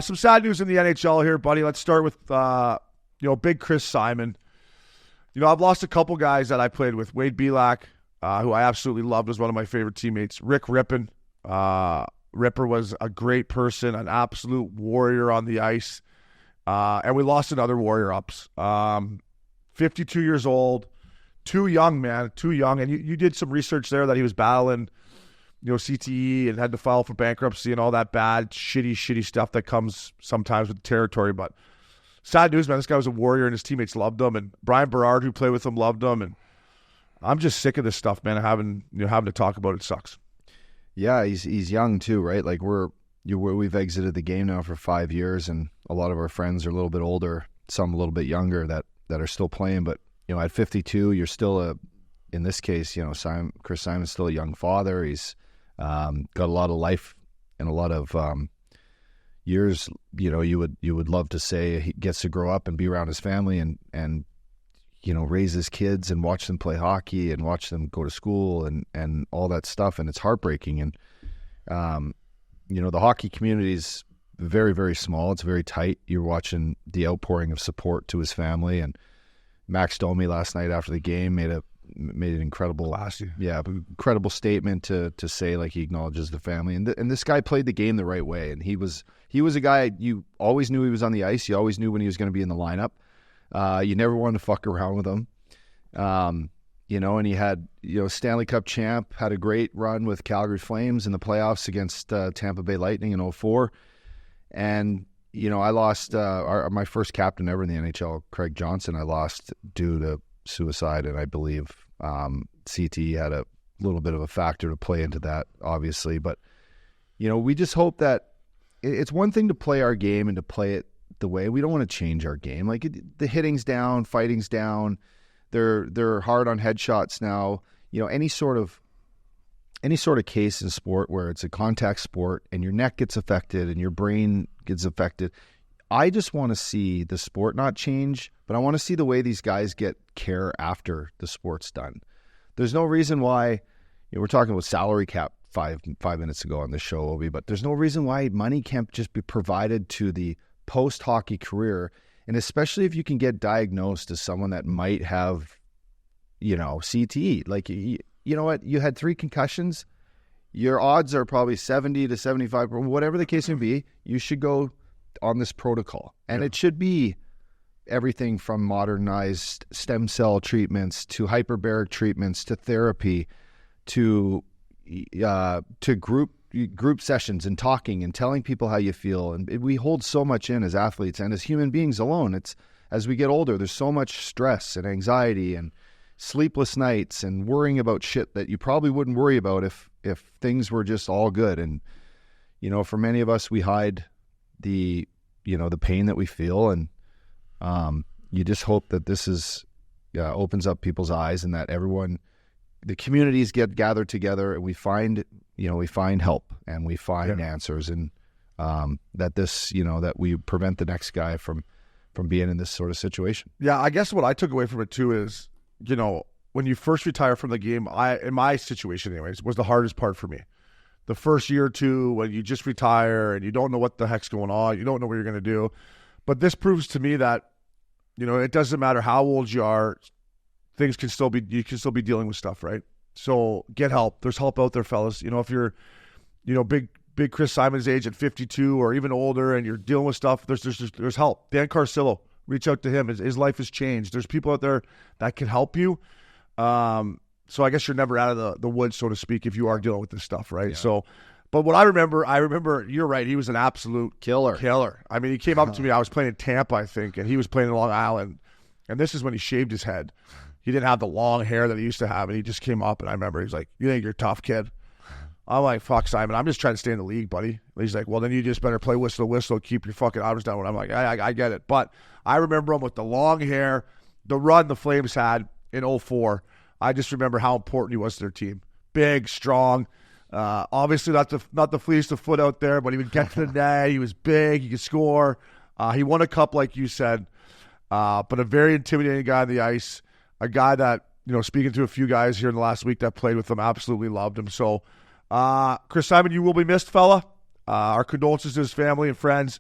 Some sad news in the NHL here, buddy. Let's start with, big Chris Simon. I've lost a couple guys that I played with. Wade Belak, who I absolutely loved, was one of my favorite teammates. Rick Rippon. Ripper was a great person, an absolute warrior on the ice. And we lost another warrior ups. 52 years old. Too young, man. Too young. And you did some research there that he was battling, CTE and had to file for bankruptcy and all that bad, shitty stuff that comes sometimes with the territory. But sad news, man. This guy was a warrior and his teammates loved him. And Brian Berard, who played with him, loved him. And I'm just sick of this stuff, man. Having to talk about it sucks. Yeah, he's young too, right? Like we've exited the game now for 5 years, and a lot of our friends are a little bit older, some a little bit younger that are still playing. But at 52, you're still in this case, Chris Simon's still a young father. He's got a lot of life and a lot of years. You would love to say he gets to grow up and be around his family and raise his kids and watch them play hockey and watch them go to school and all that stuff. And it's heartbreaking. And, the hockey community is very, very small. It's very tight. You're watching the outpouring of support to his family. And Max Domi last night after the game made an incredible, incredible statement to say, like, he acknowledges the family. And this guy played the game the right way. And he was a guy, you always knew he was on the ice. You always knew when he was going to be in the lineup. You never wanted to fuck around with him. And he had, Stanley Cup champ, had a great run with Calgary Flames in the playoffs against Tampa Bay Lightning in 2004. And, I lost my first captain ever in the NHL, Craig Johnson, I lost due to suicide. And I believe CTE had a little bit of a factor to play into that, obviously. But, we just hope that it's one thing to play our game and to play it the way. We don't want to change our game. Like, the hitting's down, fighting's down. They're hard on headshots now. Any sort of case in sport where it's a contact sport and your neck gets affected and your brain gets affected. I just want to see the sport not change, but I want to see the way these guys get care after the sport's done. There's no reason why, we're talking about salary cap five minutes ago on the show, Obi, but there's no reason why money can't just be provided to the post-hockey career, and especially if you can get diagnosed as someone that might have, CTE. Like, you know what? You had 3 concussions. Your odds are probably 70 to 75, whatever the case may be. You should go on this protocol. And it should be everything from modernized stem cell treatments to hyperbaric treatments to therapy to group sessions and talking and telling people how you feel. And we hold so much in as athletes and as human beings alone. It's as we get older, there's so much stress and anxiety and sleepless nights and worrying about shit that you probably wouldn't worry about if things were just all good. And, for many of us, we hide the pain that we feel. And you just hope that this opens up people's eyes and that the communities get gathered together and we find help and we find answers, and that we prevent the next guy from being in this sort of situation. Yeah, I guess what I took away from it too is, when you first retire from the game, in my situation anyways, was the hardest part for me. The first year or two when you just retire and you don't know what the heck's going on, you don't know what you're going to do. But this proves to me that, it doesn't matter how old you are, you can still be dealing with stuff, right? So get help. There's help out there, fellas. If you're, big Chris Simon's age at 52 or even older and you're dealing with stuff, there's help. Dan Carcillo, reach out to him. His life has changed. There's people out there that can help you. So I guess you're never out of the woods, so to speak, if you are dealing with this stuff, right? Yeah. So, but what I remember, you're right, he was an absolute killer. I mean, he came up to me, I was playing in Tampa, I think, and he was playing in Long Island, and this is when he shaved his head. He didn't have the long hair that he used to have, and he just came up, and I remember he's like, "You think you're tough, kid?" I'm like, "Fuck, Simon, I'm just trying to stay in the league, buddy." And he's like, "Well, then you just better play whistle to whistle, keep your fucking hours down." And I'm like, I get it. But I remember him with the long hair, the run the Flames had in 2004. I just remember how important he was to their team. Big, strong. Obviously not the fleetest of foot out there, but he would get to the net. He was big. He could score. He won a cup, like you said, but a very intimidating guy on the ice. A guy that, speaking to a few guys here in the last week that played with him, absolutely loved him. So, Chris Simon, you will be missed, fella. Our condolences to his family and friends.